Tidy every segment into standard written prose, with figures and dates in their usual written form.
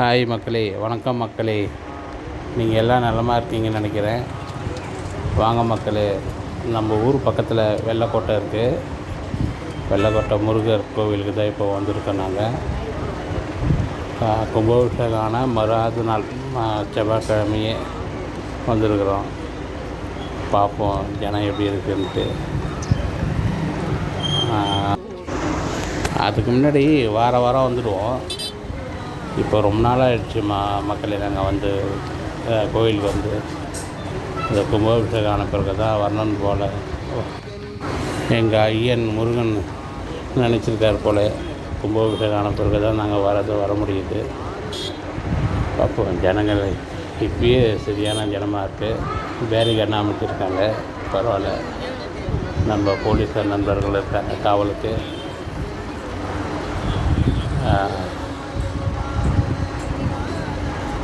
Hi மக்களே, வணக்கம் மக்களே. நீங்கள் எல்லாம் நலமாக இருக்கீங்கன்னு நினைக்கிறேன். வாங்க மக்களே, நம்ம ஊர் பக்கத்தில் வெள்ளக்கோட்டை இருக்குது. வெள்ளக்கோட்டை முருகர் கோவிலுக்கு தான் இப்போ வந்திருக்கோம். நாங்கள் கும்பாபிஷேகான மறுநாள் நாள் செவ்வாய்க்கிழமையே வந்திருக்கிறோம். பார்ப்போம் ஜனம் எப்படி இருக்குன்ட்டு. அதுக்கு முன்னாடி வாரம் வந்துடுவோம். இப்போ ரொம்ப நாள் ஆகிடுச்சு மக்களே. நாங்கள் வந்து கோயிலுக்கு வந்து இந்த கும்பாபிஷேகம் ஆன பிறகு தான் வரணுன்னு போல் எங்கள் ஐயன் முருகன் நினச்சிருக்கார் போல். கும்பாபிஷேகம் ஆன பிறகு தான் நாங்கள் வர முடியுது. பார்ப்போம். ஜனங்கள் இப்பயே சரியான ஜனமாக இருக்குது. பேரிகேட் அமைச்சிருக்காங்க, பரவாயில்ல. நம்ம போலீஸார் நண்பர்கள் இருக்காங்க காவலுக்கு.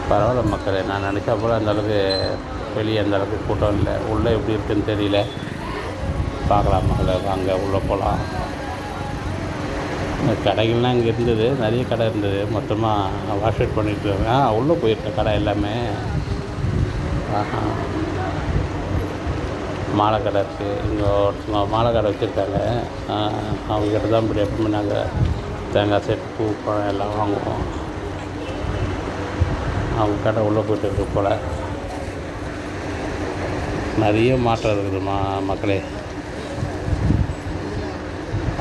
பரவாயில்ல மக்களே. நான் நினச்சா போல் அந்தளவுக்கு வெளியே அந்தளவுக்கு கூட்டம் இல்லை. உள்ளே எப்படி இருக்குதுன்னு தெரியல. பார்க்கலாம் மக்களே, வாங்க உள்ளே போகலாம். கடைகள்லாம் இங்கே இருந்தது, நிறைய கடை இருந்தது. மொத்தமாக வாஷ் அவுட் பண்ணிட்டு உள்ளே போயிருக்க கடை எல்லாமே. மாலை கடை இருக்குது. இங்கே ஒருத்தவங்க மாலை கடை வச்சுருக்காங்க. அவங்ககிட்ட தான் இப்படி எப்பவுமே நாங்கள் தேங்காய் செட்டு, பூ, பழம் எல்லாம் வாங்குவோம். அவங்க கடை உள்ளே போய்ட்டு இருக்கு போல். நிறைய மாற்றம் இருக்குது மக்களே.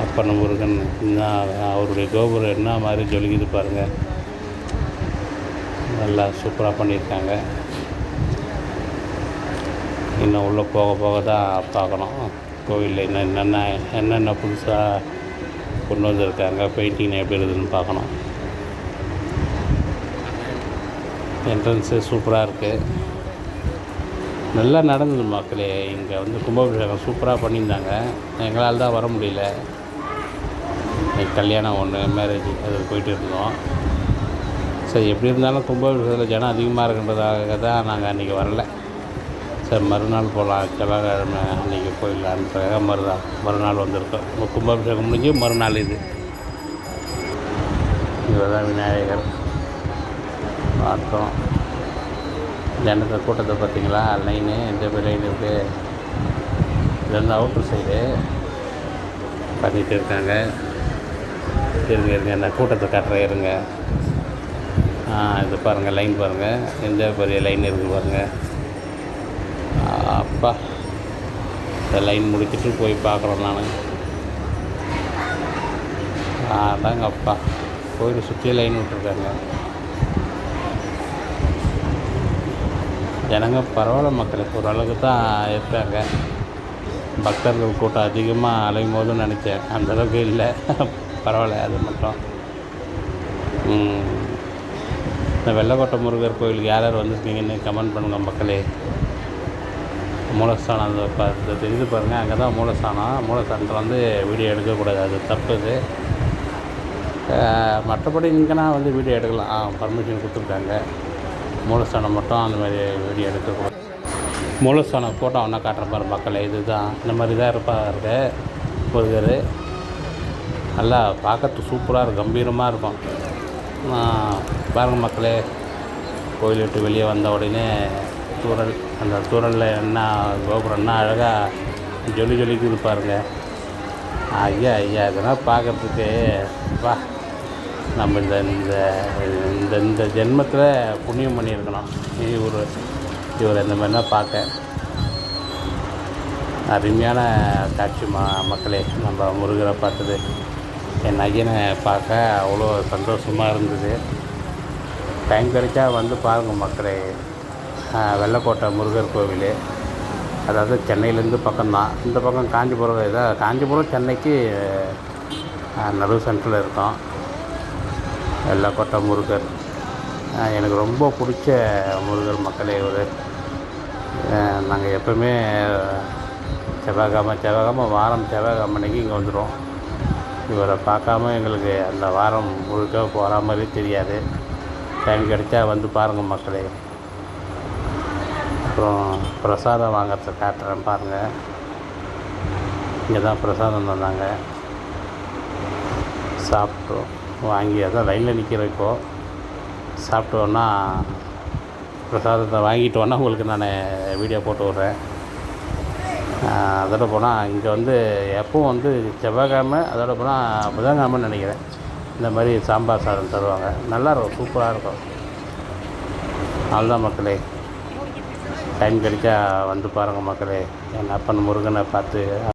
அப்பன் முருகன் அவருடைய கோபுரம் என்ன மாதிரி ஜொலிக்குது பாருங்கள். நல்லா சூப்பராக பண்ணியிருக்காங்க. இன்னும் உள்ளே போக தான் பார்க்கணும். கோவிலில் என்னென்ன புதுசாக கொண்டு வந்திருக்காங்க, பெயிண்டிங் எப்படி இருக்குதுன்னு பார்க்கணும். என்ட்ரன்ஸு சூப்பராக இருக்குது. நல்லா நடந்தது மக்களே. இங்கே வந்து கும்பாபிஷேகம் சூப்பராக பண்ணியிருந்தாங்க. எங்களால் தான் வர முடியல. கல்யாணம் ஒன்று, மேரேஜ், அது போயிட்டு இருந்தோம். சரி, எப்படி இருந்தாலும் கும்பாபிஷேகத்தில் ஜனம் அதிகமாக இருக்குன்றதாக தான் நாங்கள் அன்றைக்கி வரல. சரி, மறுநாள் போகலாம், செவ்வாய்க்கிழமை அன்றைக்கி போயிடலான்றதாக மறுநாள் வந்திருக்கோம். கும்பாபிஷேகம் முடிஞ்சு மறுநாள் இது. இவர் தான் விநாயகர். பார்த்தோம். ஜனத்தை கூட்டத்தை பார்த்தீங்களா? லைனு இந்த லைன் இருக்குது. இது வந்து அவுட்டர் சைடு பண்ணிகிட்டு இருக்காங்க. இருங்க இந்த கூட்டத்தை காட்டுறேன், இருங்க. இது பாருங்கள், லைன் பாருங்கள், எந்த பெரிய லைன் இருக்குது பாருங்கள். அப்பா, இந்த லைன் முடிச்சுட்டு போய் பார்க்குறோம். நான் அதாங்க அப்பா, கோயில் சுற்றி லைன் விட்டுருக்காங்க. ஜனங்க பரவாயில்ல மக்கள், ஓரளவுக்கு தான் இருக்காங்க. பக்தர்கள் கூட்டம் அதிகமாக அலையும் போதுன்னு நினச்சேன். அந்தளவுக்கு இல்லை, பரவாயில்ல. அது மட்டும் இந்த வெள்ளக்கோட்டை முருகர் கோயிலுக்கு யார் வந்துருக்கீங்கன்னு கமெண்ட் பண்ணுங்கள் மக்களே. மூலஸ்தானம் அந்த தெரிஞ்சு பாருங்கள், அங்கே தான் மூலஸ்தானத்தில் வந்து வீடியோ எடுக்கக்கூடாது, அது தப்புது. மற்றபடி இங்கேனா வந்து வீடியோ எடுக்கலாம், பர்மிஷன் கொடுத்துருக்காங்க. மூலஸ்தானம் மட்டும் அந்த மாதிரி வீடியோ எடுக்கக்கூடாது. மூலஸ்தானம் ஃபோட்டோ ஒன்றா காட்டுற பாரு மக்களே. இதுதான், இந்த மாதிரி தான் இருப்பார் முருகர். நல்லா பார்க்கறதுக்கு சூப்பராக இருக்கும், கம்பீரமாக இருக்கும். பாருங்கள் மக்களே, கோயில் விட்டு வெளியே வந்த உடனே தூரல், அந்த தூரலில் என்ன கோபுரம் என்ன அழகாக ஜொலிக்குது பாருங்கள். ஐயா இதெல்லாம் பார்க்குறதுக்கு வா, நம்ம இந்த ஜென்மத்தில் புண்ணியம் பண்ணியிருக்கணும். இவர் இந்த மாதிரிலாம் பார்க்க அருமையான காட்சி மக்களே. நம்ம முருகரை பார்த்தது, என் ஐயனை பார்க்க அவ்வளோ சந்தோஷமாக இருந்தது. டைம் கிடைச்சா வந்து பாருங்கள் மக்களே. வெள்ளக்கோட்டை முருகர் கோவில், அதாவது சென்னையிலேருந்து பக்கம்தான். இந்த பக்கம் காஞ்சிபுரம் சென்னைக்கு நடு சென்டரில் இருக்கோம். வெள்ளக்கோட்டை முருகர் எனக்கு ரொம்ப பிடிச்ச முருகர் மக்களே. இவர் நாங்கள் எப்போவுமே செவ்வாய்க்கிழமை வாரம் செவ்வாய்க்கிழமை அன்றைக்கி இங்கே வந்துடுவோம். இவரை பார்க்காம எங்களுக்கு அந்த வாரம் முழுக்க போகிற மாதிரி தெரியாது. டைம் கிடைச்சா வந்து பாருங்கள் மக்களே. அப்புறம் பிரசாதம் வாங்கிறத காட்டுறேன் பாருங்கள். இங்கே தான் பிரசாதம் தந்தாங்க, சாப்பிட்டோம். வாங்கி அதான் லைனில் நிற்கிறோம். இப்போது சாப்பிட்டு வேணா பிரசாதத்தை வாங்கிட்டு வேணா உங்களுக்கு நான் வீடியோ போட்டு விட்றேன். அதோட போனால் இங்கே வந்து எப்பவும் வந்து செவ்வாய்க்கிழமை, அதோட போனால் புதன்கிழமைன்னு நினைக்கிறேன், இந்த மாதிரி சாம்பார் சாதம் தருவாங்க. நல்லாயிருக்கும், சூப்பராக இருக்கும். அவ்வளோதான் மக்களே, டைம் கிடைச்சா வந்து பாருங்கள் மக்களே. என் அப்பன் முருகனை பார்த்து